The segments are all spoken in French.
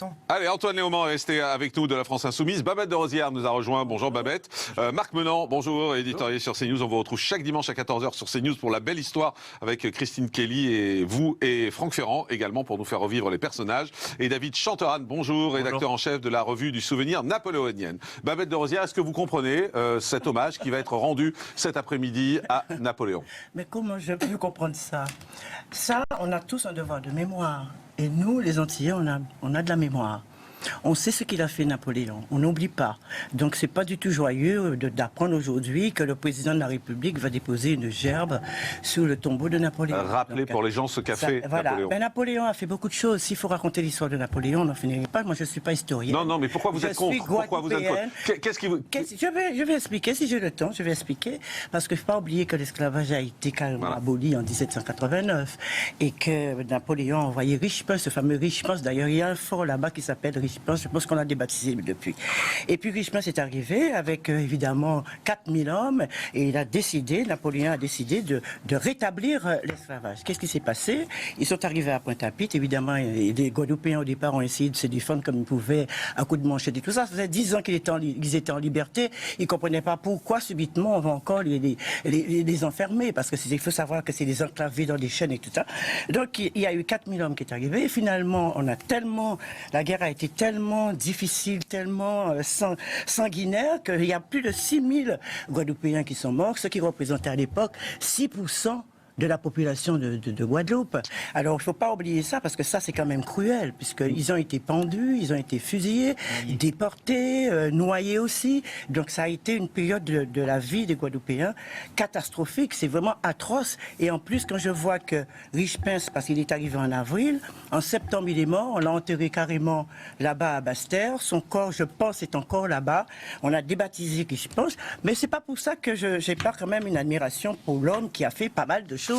temps. Allez, Antoine Léaumont est resté avec nous de la France Insoumise. Babette de Rosière nous a rejoint. Bonjour Babette. Marc Menant, bonjour, éditorialiste sur CNews. On vous retrouve chaque dimanche à 14h sur CNews pour la belle histoire avec Christine Kelly et vous et Franck Ferrand également pour nous faire revivre les personnages. Et David Chanteran, bonjour, rédacteur en chef de la revue du souvenir napoléonienne. Babette de Rosière, est-ce que vous comprenez cet hommage qui va être rendu cet après-midi à Napoléon? Mais comment je peux comprendre ça? Ça, on a tous un devoir de mémoire. Et nous, les Antillais, on a de la mémoire. On sait ce qu'il a fait Napoléon, on n'oublie pas. Donc c'est pas du tout joyeux d'apprendre aujourd'hui que le président de la République va déposer une gerbe sur le tombeau de Napoléon. Rappelez pour les gens ce qu'a fait voilà. Napoléon. Napoléon a fait beaucoup de choses. S'il faut raconter l'histoire de Napoléon, on n'en finirait pas. Moi je ne suis pas historien. Non, mais pourquoi vous êtes contre? Pourquoi vous êtes contre? Qu'est-ce qui vous... Je vais expliquer, si j'ai le temps, je vais expliquer. Parce qu'il ne faut pas oublier que l'esclavage a été carrément aboli en 1789 et que Napoléon a envoyé Richepin, ce fameux Richepin. D'ailleurs, il y a un fort là-bas qui s'appelle Richepin. Je pense qu'on a débaptisé depuis. Et puis Richepin s'est arrivé avec évidemment 4000 hommes et Napoléon a décidé de rétablir l'esclavage. Qu'est-ce qui s'est passé? Ils sont arrivés à Pointe-à-Pitre, évidemment, et les Guadeloupéens au départ ont essayé de se défendre comme ils pouvaient à coups de manchette et tout ça. Ça faisait 10 ans qu'ils étaient en liberté. Ils ne comprenaient pas pourquoi subitement on va encore les enfermer, parce qu'il faut savoir que c'est des enclavés dans des chaînes et tout ça. Donc il y a eu 4000 hommes qui sont arrivés et finalement la guerre a été tellement difficile, tellement sanguinaire qu'il y a plus de 6000 Guadeloupéens qui sont morts, ce qui représentait à l'époque 6% de la population de Guadeloupe. Alors, il ne faut pas oublier ça, parce que ça, c'est quand même cruel, puisqu'ils ont été pendus, ils ont été fusillés, déportés, noyés aussi. Donc, ça a été une période de la vie des Guadeloupéens catastrophique. C'est vraiment atroce. Et en plus, quand je vois que Richepin, parce qu'il est arrivé en avril, en septembre, il est mort. On l'a enterré carrément là-bas à Basse-Terre. Son corps, je pense, est encore là-bas. On a débaptisé Richepin. Mais c'est pas pour ça que j'ai pas quand même une admiration pour l'homme qui a fait pas mal de choses.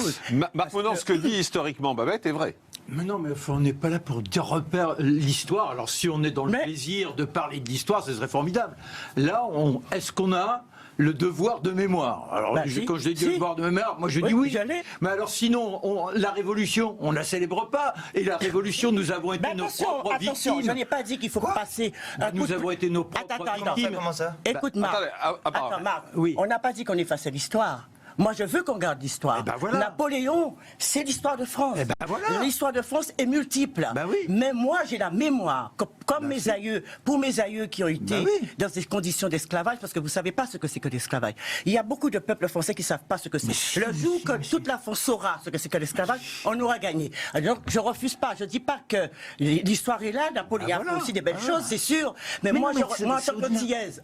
Marc Menant, ce que dit historiquement Babette est vrai. Mais non, mais on n'est pas là pour dire repère l'histoire. Alors si on est dans le plaisir de parler de l'histoire, ce serait formidable. Là, est-ce qu'on a le devoir de mémoire? Alors quand je dis devoir de mémoire, moi je dis oui. Mais alors sinon, la Révolution, on la célèbre pas. Et la Révolution, nous avons été nos propres victimes. Je n'ai pas dit qu'il faut passer. Nous avons été nos propres victimes. Comment ça? Écoute, Marc. Attends, Marc. On n'a pas dit qu'on effaçait l'histoire. Moi, je veux qu'on garde l'histoire. Voilà. Napoléon, c'est l'histoire de France. Voilà. L'histoire de France est multiple. Mais moi, j'ai la mémoire, comme mes aïeux, pour mes aïeux qui ont été dans des conditions d'esclavage, parce que vous ne savez pas ce que c'est que l'esclavage. Il y a beaucoup de peuples français qui ne savent pas ce que c'est. Le jour que toute la France saura ce que c'est que l'esclavage, on aura gagné. Donc, je ne refuse pas. Je ne dis pas que l'histoire est là. Napoléon a fait aussi des belles choses, c'est sûr. Mais moi,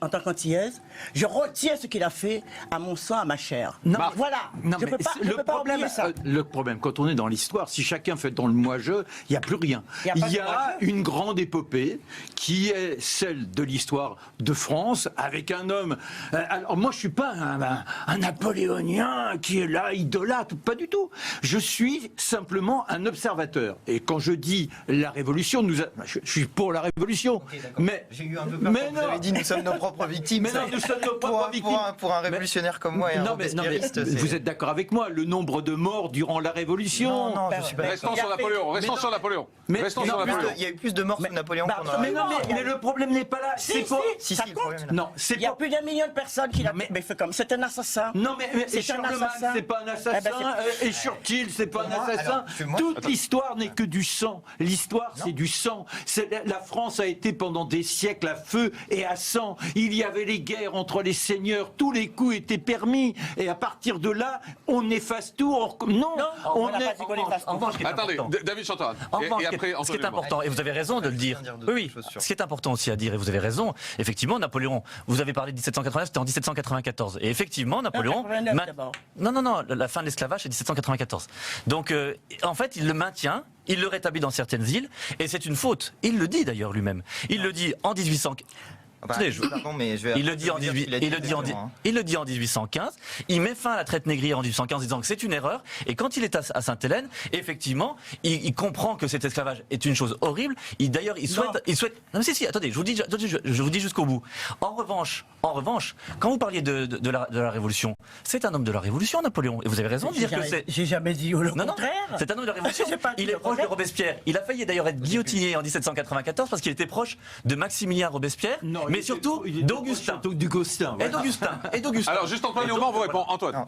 en tant qu'antillaise, je retiens ce qu'il a fait à mon sang, à ma chair. Voilà, je peux pas oublier ça. Le problème, quand on est dans l'histoire, si chacun fait dans le moi-je, il n'y a plus rien. Il y a une grande épopée qui est celle de l'histoire de France, avec un homme... Alors moi, je ne suis pas un napoléonien qui est là, idolâtre, pas du tout. Je suis simplement un observateur. Et quand je dis la Révolution, je suis pour la Révolution. Mais j'ai eu un peu peur quand vous avez dit nous sommes nos propres victimes. Mais non, nous sommes nos propres victimes. Pour un révolutionnaire comme moi et un robespierriste. Vous êtes d'accord avec moi, le nombre de morts durant la Révolution? Non, je suis pas Restons sur Napoléon, restons sur Napoléon. Il y a eu plus de morts sous Napoléon qu'on aurait. Mais le problème n'est pas là. Si, ça compte. Non, il y a plus d'un million de personnes qui l'ont fait comme. C'est un assassin. Non, mais Charlemagne, c'est pas un assassin. Et Churchill, c'est pas un assassin. Toute l'histoire n'est que du sang. L'histoire, c'est du sang. La France a été pendant des siècles à feu et à sang. Il y avait les guerres entre les seigneurs. Tous les coups étaient permis. Et à partir de là, on efface tout. Non, on n'a pas dit qu'on efface tout. Attendez, David Chanteran. Et après, ce qui est important, et vous avez raison de le dire. Oui, ce qui est important aussi à dire, et vous avez raison, effectivement, Napoléon, vous avez parlé de 1789, c'était en 1794. Et effectivement, Napoléon... Non, la fin de l'esclavage, c'est 1794. Donc, en fait, il le maintient. Il le rétablit dans certaines îles, et c'est une faute. Il le dit d'ailleurs lui-même. Il le dit en 1800... Pardon, mais je vais il le dit en 1815, il met fin à la traite négrière en 1815 en disant que c'est une erreur, et quand il est à Sainte-Hélène, effectivement, il comprend que cet esclavage est une chose horrible, d'ailleurs il souhaite... Non mais si, attendez, je vous dis jusqu'au bout. En revanche, quand vous parliez de la Révolution, c'est un homme de la Révolution, Napoléon, et vous avez raison de dire que c'est... J'ai jamais dit le contraire. Non, c'est un homme de la Révolution. Il est proche de Robespierre. Il a failli d'ailleurs être guillotiné en 1794 parce qu'il était proche de Maximilien Robespierre, mais surtout d'Augustin. Et d'Augustin. Alors, juste Antoine Léaumont vous répond. Antoine. Non,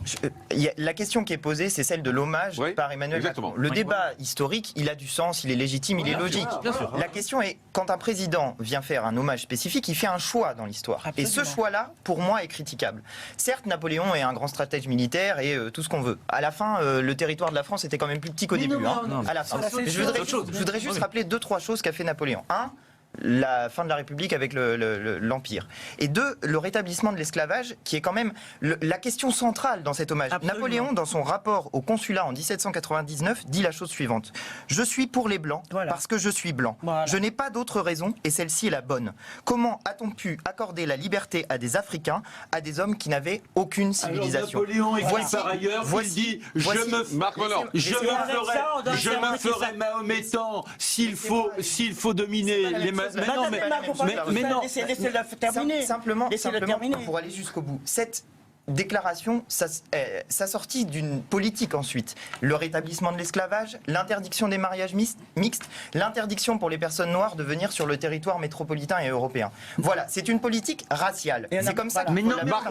la question qui est posée, c'est celle de l'hommage par Emmanuel Macron. Le débat historique, il a du sens, il est légitime, il est logique. Bien sûr. La question est, quand un président vient faire un hommage spécifique, il fait un choix dans l'histoire. Et ce choix-là, pour moi, est critiquable. Certes, Napoléon est un grand stratège militaire et tout ce qu'on veut. À la fin, le territoire de la France était quand même plus petit qu'au début. À la fin. Je voudrais juste rappeler 2-3 choses qu'a fait Napoléon. 1, la fin de la République avec l'Empire. Et 2, le rétablissement de l'esclavage, qui est quand même la question centrale dans cet hommage. Absolument. Napoléon, dans son rapport au consulat en 1799, dit la chose suivante. Je suis pour les Blancs parce que je suis blanc. Voilà. Je n'ai pas d'autre raison et celle-ci est la bonne. Comment a-t-on pu accorder la liberté à des Africains, à des hommes qui n'avaient aucune civilisation? Napoléon écrit par ailleurs, il dit je me ferai mahométan s'il faut dominer les mais non. Laissez-le terminer. Simplement, pour aller jusqu'au bout. Cette déclaration s'assortit d'une politique ensuite. Le rétablissement de l'esclavage, l'interdiction des mariages mixtes, l'interdiction pour les personnes noires de venir sur le territoire métropolitain et européen. Voilà, c'est une politique raciale. C'est comme ça. Mais non, Marc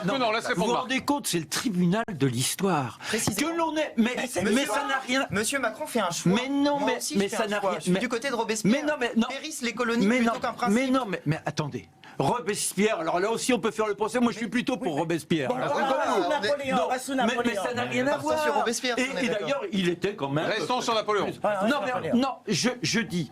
Menon, laisse vous vous répondre. rendez compte, c'est le tribunal de l'histoire. Que l'on est, mais ça n'a rien. Monsieur Macron fait un choix. Mais non, Moi mais aussi, je fais ça un n'a choix. rien. Je suis du côté de Robespierre. Mais non. Périssent les colonies plutôt qu'un principe. Mais attendez. Robespierre, alors là aussi on peut faire le procès, moi je suis plutôt pour Robespierre. Bon, restons Napoléon. Mais ça n'a rien à voir. Sur Robespierre, si on est Et d'accord. d'ailleurs, il était quand même... Restons sur Napoléon. Non, je dis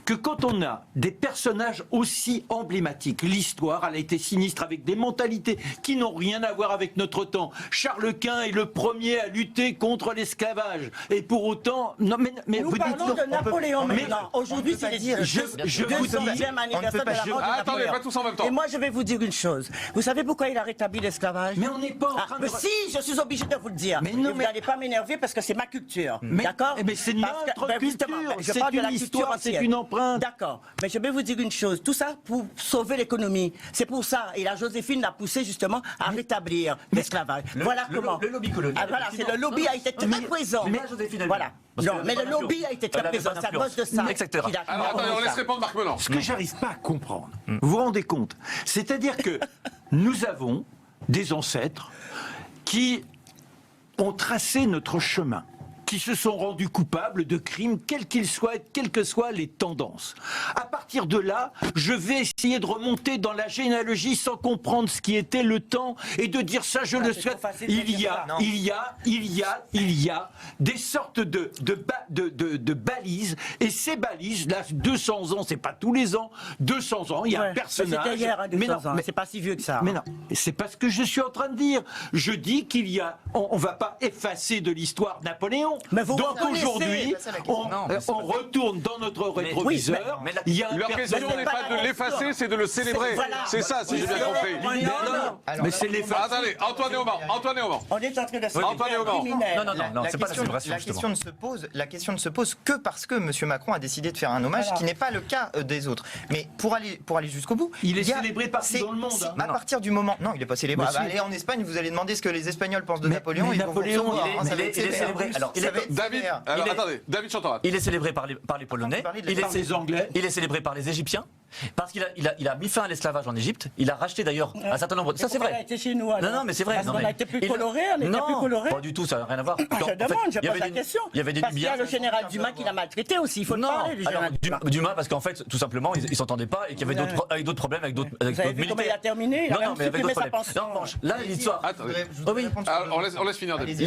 que quand on a des personnages aussi emblématiques, l'histoire, elle a été sinistre avec des mentalités qui n'ont rien à voir avec notre temps. Charles Quint est le premier à lutter contre l'esclavage. Et pour autant... Non, mais Nous vous parlons dites... de Napoléon maintenant. Aujourd'hui, c'est dire. Je vous dis... 200e anniversaire de la mort de Attendez, Napoléon. pas tous en même temps. Et moi, je vais vous dire une chose. Vous savez pourquoi il a rétabli l'esclavage? Mais on n'est pas en train Mais de... si, je suis obligé de vous le dire. Mais non, Vous n'allez pas m'énerver parce que c'est ma culture. Mais- D'accord? mais c'est Parce que- notre justement, culture. je C'est parle de une la culture histoire, c'est ancienne. une empreinte. D'accord. Mais je vais vous dire une chose. Tout ça pour sauver l'économie. C'est pour ça. Et la Joséphine l'a poussé justement à rétablir l'esclavage. Voilà comment. Le lobby colonial. Voilà, c'est le lobby a été très présent. mais Joséphine elle- Voilà. Parce Non, qu'elle mais avait le pas lobby a été très Elle avait présent. pas C'est à cause de ça. etc. qu'il a- Alors, attendez, on laisse répondre Marc Menon. Ce que j'arrive pas à comprendre, vous vous rendez compte? C'est-à-dire que nous avons des ancêtres qui ont tracé notre chemin, qui se sont rendus coupables de crimes, quels qu'ils soient, quelles que soient les tendances. À partir de là, je vais essayer de remonter dans la généalogie sans comprendre ce qui était le temps et de dire ça, je le c'est souhaite. trop facile de Il dire y ça. a des sortes de balises, et ces balises, là, 200 ans, c'est pas tous les ans, 200 ans, il y a Ouais, un personnage. C'était hier, hein, 200 Mais non, ans. mais- C'est pas si vieux que ça. mais non, c'est pas ce que je suis en train de dire. Je dis qu'il y a, on va pas effacer de l'histoire Napoléon. Mais vous Donc reconnaissez, aujourd'hui, c'est ça la question. on retourne dans notre rétroviseur. mais la- Il y a un Leur question personnage- n'est pas de l'effacer, c'est de le célébrer. Voilà. C'est ça, si j'ai bien compris. Mais c'est l'effacer. Attendez, Antoine Léaumont. On est en train de se Antoine Léaumont. criminel. Non, c'est pas la célébration, la question ne se pose que parce que M. Macron a décidé de faire un hommage, Voilà. qui n'est pas le cas des autres. Mais pour aller jusqu'au bout, Il est y a- célébré partout c'est- dans le monde, c'est- hein. À partir du moment, non, il n'est pas célébré. Mais Ah bah, si. allez en Espagne, vous allez demander ce que les Espagnols pensent de Mais Napoléon. mais ils vont vous Napoléon, recevoir, hein, ça va il être est sévère. célébré. Alors, Ça va être David, sévère. alors Il est- attendez, David Chantorat. Il est célébré par les Polonais, Parler de il est Par les Anglais. il est célébré par les Égyptiens, parce qu'il a mis fin à l'esclavage en Égypte, il a racheté d'ailleurs un certain nombre... Ça c'est Pourquoi il a vrai. été chez nous, alors? Non, mais c'est vrai. Parce non, qu'on mais a été plus il- coloré, on était Non, plus coloré. pas du tout, ça n'a rien à voir. Je En fait, demande, je il y avait pose la du- question. Il y avait du Parce qu'il y bien. a le général Dumas qui l'a maltraité aussi, il faut le Non, parler du alors, général Dumas. Dumas, parce qu'en fait, tout simplement, ils s'entendaient pas et qu'il y avait d'autres problèmes avec d'autres Vous avez vu comment il a terminé? Il a Non, même non, mais avec supprimé d'autres sa problèmes. pension. Non, en revanche, là, l'histoire... Attendez. Je voudrais oui. répondre sur Alors, le- on laisse finir David. Allez-y.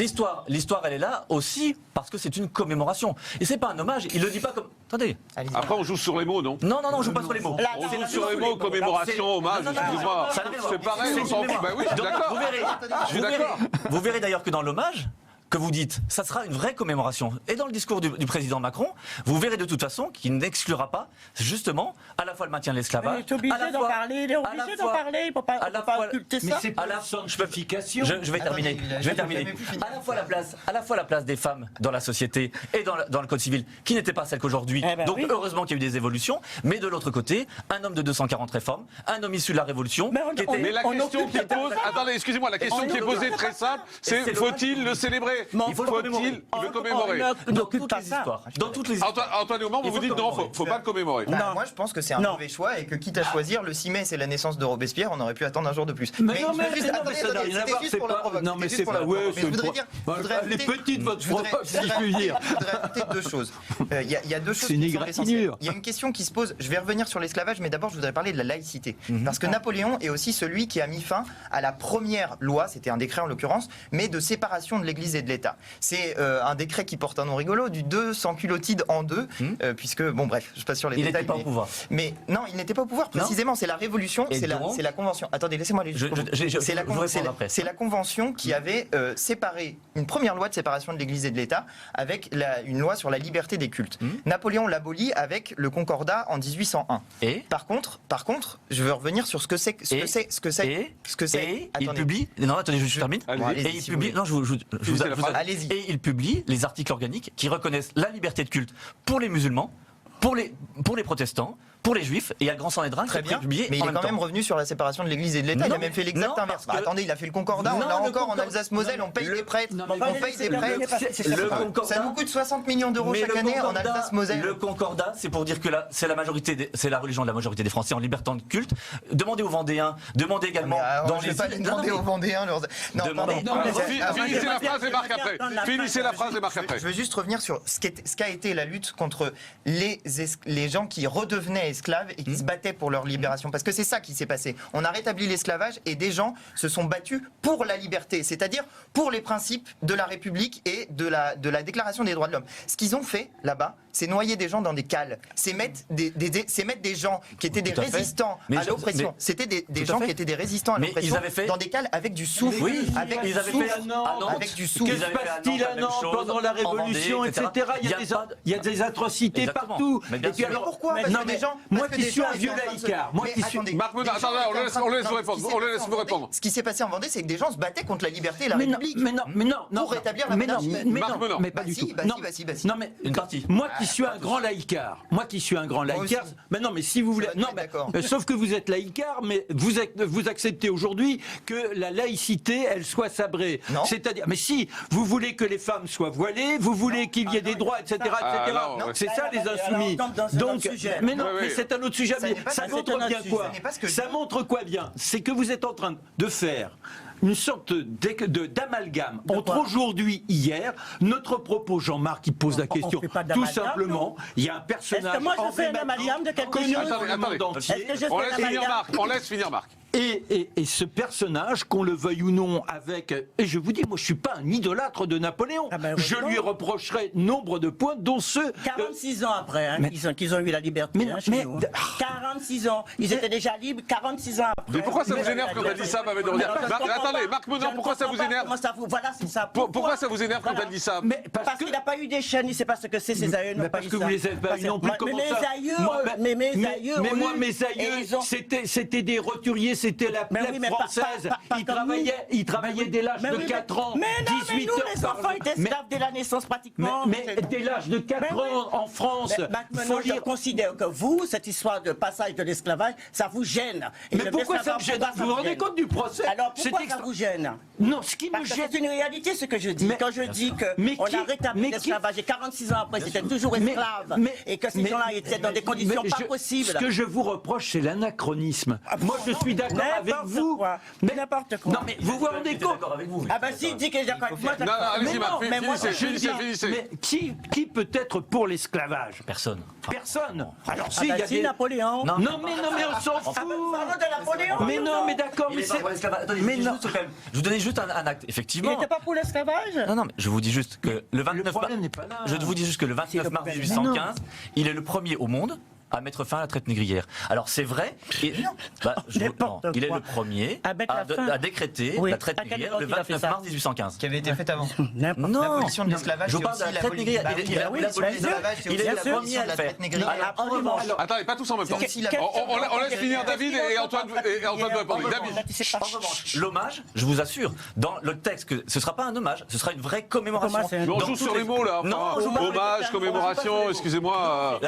L'histoire, elle est là aussi parce que c'est une commémoration. Et c'est pas un hommage, il le dit pas comme... Attendez. Allez-y. Après, on joue sur les mots, non? Non, on joue pas sur les mots. Là, On c'est joue la sur les chose. mots, commémoration, hommage, Non, non, non, excuse-moi. ça n'a rien à voir. C'est pareil, on s'en fout. Bah oui, je suis Donc, d'accord. Vous verrez, Je suis d'accord. vous verrez d'ailleurs que dans l'hommage, que vous dites, ça sera une vraie commémoration. Et dans le discours du président Macron, vous verrez de toute façon qu'il n'exclura pas, justement, à la fois le maintien de l'esclavage. Il est obligé d'en parler, il est obligé d'en parler, il ne peut pas occulter ça. Mais c'est pas la sanctification. Je vais terminer. À la fois la place des femmes dans la société et dans le code civil, qui n'était pas celle qu'aujourd'hui. Donc heureusement qu'il y a eu des évolutions. Mais de l'autre côté, un homme de 240 réformes, un homme issu de la Révolution. Mais la question qui est posée, attendez, excusez-moi, la question qui est posée très simple, c'est faut-il le célébrer? Faut-il le commémorer? Dans toutes les histoires. Antoine Auban, vous dites non, faut pas le commémorer. Moi, je pense que c'est un mauvais choix et que quitte à choisir, le 6 mai, c'est la naissance de Robespierre, on aurait pu attendre un jour de plus. Ça n'a rien à voir, c'est pas. Non, mais c'est pas. Ouais, je voudrais dire. Les petites, votre provoque, si je puis dire. Je voudrais ajouter deux choses. Il y a deux choses qui sont essentielles. Il y a une question qui se pose. Je vais revenir sur l'esclavage, mais d'abord, je voudrais parler de la laïcité. Parce que Napoléon est aussi celui qui a mis fin à la première loi, c'était un décret en l'occurrence, mais de séparation de l'Église et de l'État. C'est un décret qui porte un nom rigolo, du 2 sans culotide en 2, puisque, bon bref, je passe sur les détails. Il n'était pas au pouvoir. Mais non, il n'était pas au pouvoir, précisément, c'est la Révolution, c'est la Convention. Attendez, laissez-moi aller jusqu'au bout. C'est la Convention qui avait séparé, une première loi de séparation de l'Église et de l'État, avec une loi sur la liberté des cultes. Napoléon l'abolit avec le Concordat en 1801. Par contre, je veux revenir sur ce que c'est. Il publie. Non, attendez, je termine. Et il publie. Non, allez-y. Et il publie les articles organiques qui reconnaissent la liberté de culte pour les musulmans, pour les protestants, pour les juifs, et il y a le Grand Sanhédrin qui est publié. Mais il est quand même revenu sur la séparation de l'Église et de l'État. Il a même fait l'exact inverse. Attendez, il a fait le Concordat. On l'a encore en Alsace-Moselle. On paye les prêtres. On paye des prêtres. Ça nous coûte 60 millions d'euros chaque année en Alsace-Moselle. Le Concordat, c'est pour dire que c'est la religion de la majorité des Français en liberté de culte. Demandez aux Vendéens. Demandez également. Je ne vais pas les demander aux Vendéens. Finissez la phrase et marque après. Je veux juste revenir sur ce qu'a été la lutte contre les gens qui redevenaient esclaves et qui se battaient pour leur libération. Parce que c'est ça qui s'est passé. On a rétabli l'esclavage et des gens se sont battus pour la liberté, c'est-à-dire pour les principes de la République et de la Déclaration des droits de l'homme. Ce qu'ils ont fait là-bas, c'est noyer des gens dans des cales. C'est mettre des gens qui étaient des résistants à l'oppression. C'était des gens qui étaient des résistants à l'oppression dans des cales avec du soufre. Avec du soufre. Que se passe-t-il à Nantes pendant la Révolution, etc. Il y a des atrocités partout. Et puis alors pourquoi? Moi qui suis un vieux laïcard. Marc Menard, attendez, on laisse vous répondre. Ce qui s'est passé en Vendée, c'est que des gens se battaient contre la liberté et la République. Mais non. Pour rétablir la monarchie. Mais pas du tout. Non, mais une partie. Moi qui suis un grand laïcard. Mais non, mais si vous voulez. Non, mais sauf que vous êtes laïcard, mais vous acceptez aujourd'hui que la laïcité, elle soit sabrée. C'est-à-dire, mais si vous voulez que les femmes soient voilées, vous voulez qu'il y ait des droits, etc., etc. C'est ça les insoumis. Donc, mais non, mais c'est un autre sujet. Ça montre bien quoi? Ça montre quoi bien? C'est que vous êtes en train de faire une sorte d'amalgame entre aujourd'hui et hier. Notre propos, Jean-Marc, qui pose la question, tout simplement, il y a un personnage moi je fais un amalgame de quelque chose? Attendez. On laisse finir Marc. Et ce personnage, qu'on le veuille ou non, et je vous dis, moi je suis pas un idolâtre de Napoléon. Je lui reprocherai nombre de points, dont ceux... 46 ans après qu'ils ont eu la liberté. 46 ans. Ils étaient déjà libres 46 ans après. Mais pourquoi ça vous énerve quand elle dit ça, Babette de Rosière? Attendez, Marc Menard, pourquoi ça vous énerve? Voilà, c'est ça. Pourquoi ça vous énerve quand elle dit ça? Parce qu'il n'a pas eu des chaînes, il ne sait pas ce que c'est, ses aïeux n'ont pas eu ça. Parce que vous les avez pas eu non plus, comment ça? Mais mes aïeux... Mais moi, mes aïeux, c'était des roturiers, c'était la plèbe française. Ils travaillaient dès l'âge de 4 ans, 18 heures. Les enfants étaient esclaves dès la naissance pratiquement. Mais dès l'âge de 4 ans en France. Maintenant, je considère que vous, cette histoire de passage de l'esclavage, ça vous gêne. Mais pourquoi ça me gêne? Vous vous rendez compte du procès? Alors pourquoi ça vous gêne? Non, ce qui me gêne... C'est une réalité ce que je dis. Quand je dis qu'on a rétabli l'esclavage et 46 ans après, c'était toujours esclave. Et que ces gens-là étaient dans des conditions pas possibles. Ce que je vous reproche, c'est l'anachronisme. Moi, je suis d'accord avec vous. Mais n'importe quoi. Non, mais vous vous rendez compte? Ah ben si, il dit que j'ai d'accord avec moi. Non, allez-y, Marc, finissez. Mais qui peut être pour l'esclavage? Personne. Alors si, il y a des... Napoléon. Non, mais on s'en fout. de Napoléon. Mais non, mais d'accord, mais c'est... Je vous donnais juste un acte, effectivement. Il n'était pas pour l'esclavage? Non, mais je vous dis juste que le 29 mars 1815, il est le premier au monde à mettre fin à la traite négrière. Alors c'est vrai, il est le premier à décréter la traite négrière le 29 mars 1815. Qui avait été faite avant. Non, l'abolition de l'esclavage, je vous parle de la traite négrière. Il est le premier à le faire. En revanche, attendez, pas tous en même temps. On laisse finir David et Antoine doit répondre. David. En revanche, l'hommage, je vous assure, dans le texte, que ce ne sera pas un hommage, ce sera une vraie commémoration. On joue sur les mots là. Hommage, commémoration, excusez-moi.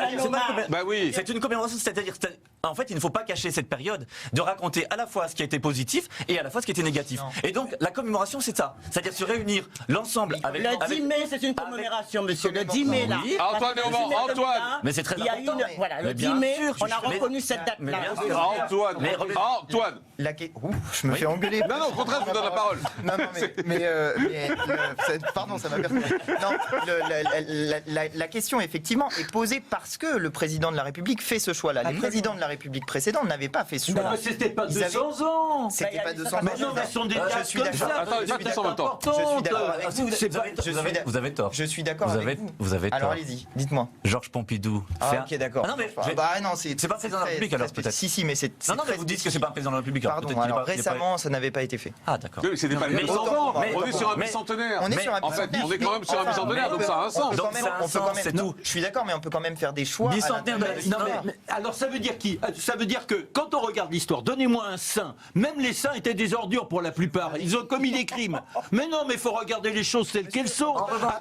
Bah oui. C'est une commémoration, c'est-à-dire, en fait, il ne faut pas cacher cette période, de raconter à la fois ce qui a été positif et à la fois ce qui était négatif. Et donc, la commémoration, c'est ça. C'est-à-dire se réunir l'ensemble avec... Le 10 mai, c'est une commémoration, monsieur. Le 10 mai, là. Antoine et Antoine. Mais c'est très important. Voilà, le 10 mai, on a reconnu cette date-là. Antoine. Je me fais engueuler. Non, au contraire, je vous donne la parole. Non, pardon, ça m'a perturbé. Non, la question, effectivement, est posée parce que le président de la République fait ce choix-là. Les présidents de la République précédente n'avaient pas fait ce choix-là. C'était pas 200 ans. C'était pas 200 ans. Mais non, mais ce sont des dates comme ça. Attendez, pas tous en même temps. Je suis d'accord avec vous. Vous avez tort. Je suis d'accord avec vous. Vous avez tort. Alors allez-y, dites-moi. Georges Pompidou. Ok, d'accord. Non, mais c'est pas président de la République alors peut-être. Si, mais c'est. Non, mais vous dites que c'est pas un président de la République. Pardon, alors récemment, ça n'avait pas été fait. Ah, d'accord. Oui, c'était pas le même ans. On est sur un bicentenaire. On est sur un En fait, on est quand même sur un bicentenaire, donc ça a un sens. C'est tout. Je suis d'accord, mais on peut quand même faire des choix. Bicentenaire de la Non, mais alors ça veut dire qui? Ça veut dire que quand on regarde l'histoire, donnez-moi un saint. Même les saints étaient des ordures pour la plupart. Ils ont commis des crimes. Mais non, mais il faut regarder les choses telles qu'elles sont. À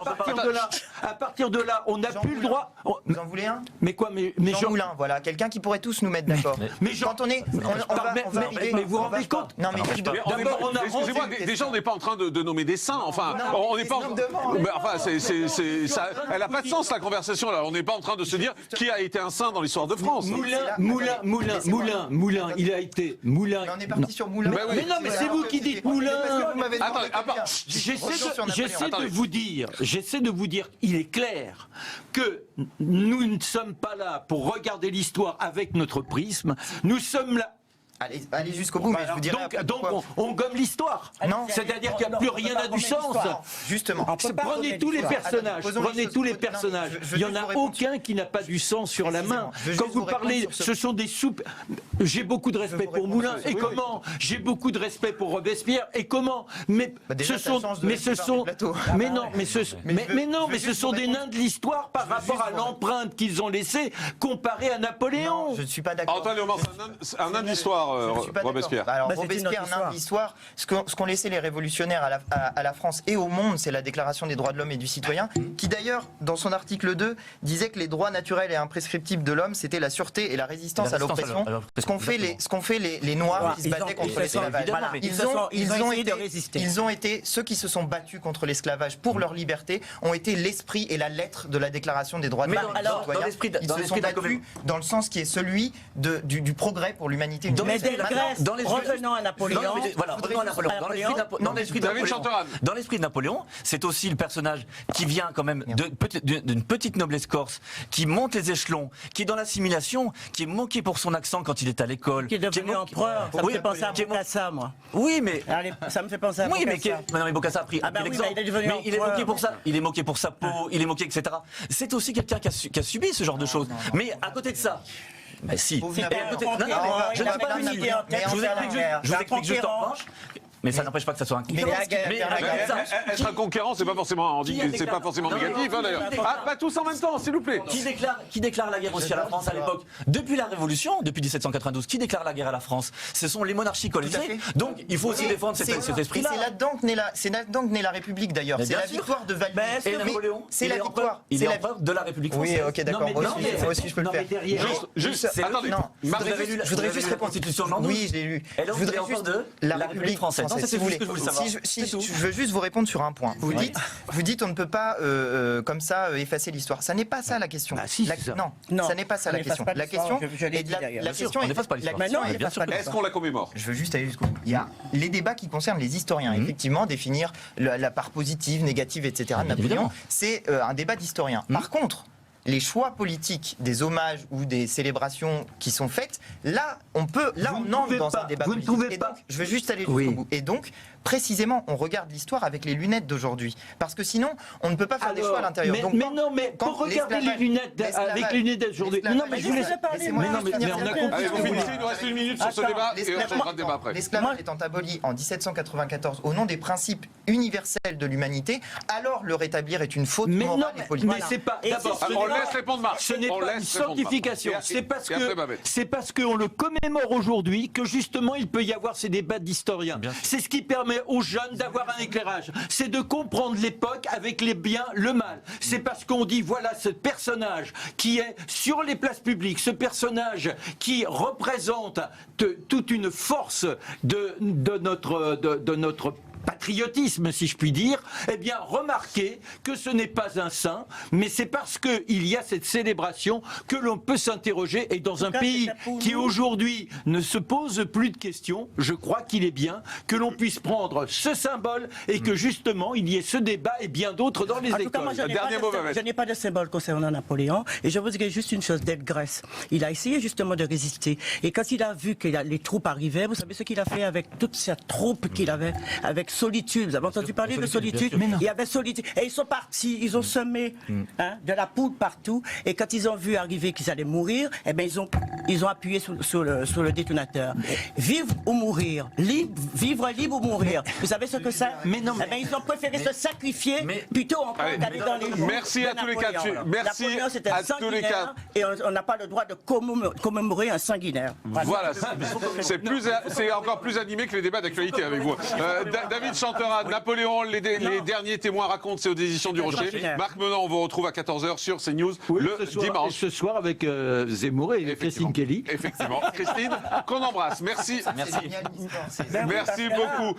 partir de là, on n'a plus le droit. Vous en voulez un? Mais quoi? Mais Jean Moulin, voilà, quelqu'un qui pourrait tous nous mettre d'accord. Mais quand on est, mais vous vous rendez compte? Non, mais d'abord, excusez-moi, déjà, on n'est pas en train de nommer des saints. Enfin, on n'est pas. Enfin, elle n'a pas de sens la conversation là. On n'est pas en train de se dire qui a été un saint dans l'histoire de France. Moulin, il a été Moulin. On est parti sur Moulin. Mais non, mais c'est vous qui dites Moulin. J'essaie de vous dire, il est clair que nous ne sommes pas là pour regarder l'histoire avec notre prisme. Nous sommes là. Allez jusqu'au bout, mais je vous dirai. Donc on gomme l'histoire. Non. C'est-à-dire qu'il n'y a plus rien n'a du sens. Justement. Prenez tous les personnages. Il n'y en a aucun qui n'a pas du sens sur la main. Quand vous parlez, ce sont des soupes. J'ai beaucoup de respect pour Moulin. Et comment? J'ai beaucoup de respect pour Robespierre. Et comment? Mais ce sont des nains de l'histoire par rapport à l'empreinte qu'ils ont laissée comparée à Napoléon. Je ne suis pas d'accord. Antoine Léaumont, c'est un nain de l'histoire. Robespierre. Alors Robespierre, nain de l'histoire, ce qu'ont laissé les révolutionnaires à la France et au monde, c'est la Déclaration des droits de l'homme et du citoyen, qui d'ailleurs, dans son article 2, disait que les droits naturels et imprescriptibles de l'homme, c'était la sûreté et la résistance à l'oppression. Ce qu'ont fait les Noirs qui se battaient contre l'esclavage. Ils ont été ceux qui se sont battus contre l'esclavage pour leur liberté, ont été l'esprit et la lettre de la Déclaration des droits de l'homme et du citoyen. Ils se sont battus dans le sens qui est celui du progrès pour l'humanité. Revenons à Napoléon. Dans l'esprit de Napoléon, c'est aussi le personnage qui vient quand même d'une petite noblesse corse, qui monte les échelons, qui est dans l'assimilation, qui est moqué pour son accent quand il est à l'école. Qui est devenu empereur. Ça me fait penser à Bokassa, moi. Oui, mais... Ça me fait penser à Bokassa. Mais Bokassa a pris l'exemple. Mais il est moqué pour ça. Il est moqué pour sa peau, il est moqué, etc. C'est aussi quelqu'un qui a subi ce genre de choses. Mais à côté de ça... Mais si. Je vous explique juste en revanche. Mais ça n'empêche pas que ça soit un conquérant. Être un conquérant, c'est pas forcément négatif, d'ailleurs. Pas tous en même temps, s'il vous plaît. Qui déclare la guerre aussi à la France à l'époque? Depuis la Révolution, depuis 1792, qui déclare la guerre à la France? Ce sont les monarchies colonisées. Donc il faut aussi défendre cet esprit-là. C'est là-dedans que naît la République, d'ailleurs. C'est la victoire de Valmy. Et Napoléon, c'est la victoire. Il est empereur de la République française. Oui, ok, d'accord. Moi aussi, je peux le faire. Attendez. Je voudrais juste répondre. Oui, je l'ai lu. Je voudrais juste de la République française. Si je veux juste vous répondre sur un point. Vous dites on ne peut pas comme ça effacer l'histoire. Ça n'est pas ça la question. Non, ça n'est pas ça la question. La question est est-ce qu'on la commémore? Je veux juste aller jusqu'au bout. Il y a les débats qui concernent les historiens. Effectivement, définir la part positive, négative, etc. de Napoléon, c'est un débat d'historiens. Par contre, les choix politiques des hommages ou des célébrations qui sont faites, là, on entre dans un débat politique. Je veux juste aller jusqu'au bout. Et donc, précisément, on regarde l'histoire avec les lunettes d'aujourd'hui. Parce que sinon, on ne peut pas faire des choix à l'intérieur. Mais pour regarder les lunettes avec les lunettes d'aujourd'hui. Non, mais je vous laisse parler. Mais on a compris. Allez, vous finissez, il nous reste 1 minute sur ce débat et on changera de débat après. L'esclavage étant aboli en 1794 au nom des principes universels de l'humanité, alors le rétablir est une faute morale et politique. Mais c'est pas. D'abord, on laisse répondre Marc. Ce n'est pas une sanctification. C'est parce qu'on le commémore aujourd'hui que justement il peut y avoir ces débats d'historiens. C'est ce qui permet aux jeunes d'avoir un éclairage. C'est de comprendre l'époque avec les biens, le mal. C'est parce qu'on dit voilà ce personnage qui est sur les places publiques, ce personnage qui représente toute une force de notre patriotisme, si je puis dire, eh bien, remarquez que ce n'est pas un saint, mais c'est parce qu'il y a cette célébration que l'on peut s'interroger. Et dans un pays qui aujourd'hui ne se pose plus de questions, je crois qu'il est bien que l'on puisse prendre ce symbole et que justement il y ait ce débat et bien d'autres dans les écoles. Moi, je n'ai pas de symbole concernant Napoléon, et je vous dirais juste une chose, d'être Grèce. Il a essayé justement de résister, et quand il a vu que les troupes arrivaient, vous savez ce qu'il a fait avec toute cette troupe qu'il avait, avec solitude. Vous avez entendu parler de solitude? Il y avait solitude. Et ils sont partis, ils ont semé de la poudre partout. Et quand ils ont vu arriver qu'ils allaient mourir, eh ben ils ont appuyé sur le détonateur. Vivre ou mourir, vivre libre ou mourir. Vous savez ce que c'est? Mais non. Eh ben ils ont préféré se sacrifier plutôt encore d'aller dans les jours. Merci à tous les quatre. Merci à tous les quatre. Et on n'a pas le droit de commémorer un sanguinaire. Voilà, c'est encore plus animé que les débats d'actualité avec vous. David Chanterat, Napoléon, les derniers témoins racontent, c'est aux éditions du Rocher. Marc Menant, on vous retrouve à 14h sur CNews le dimanche. Ce soir avec Zemmour et Christine Kelly. Effectivement. Christine, qu'on embrasse. Merci. Merci beaucoup.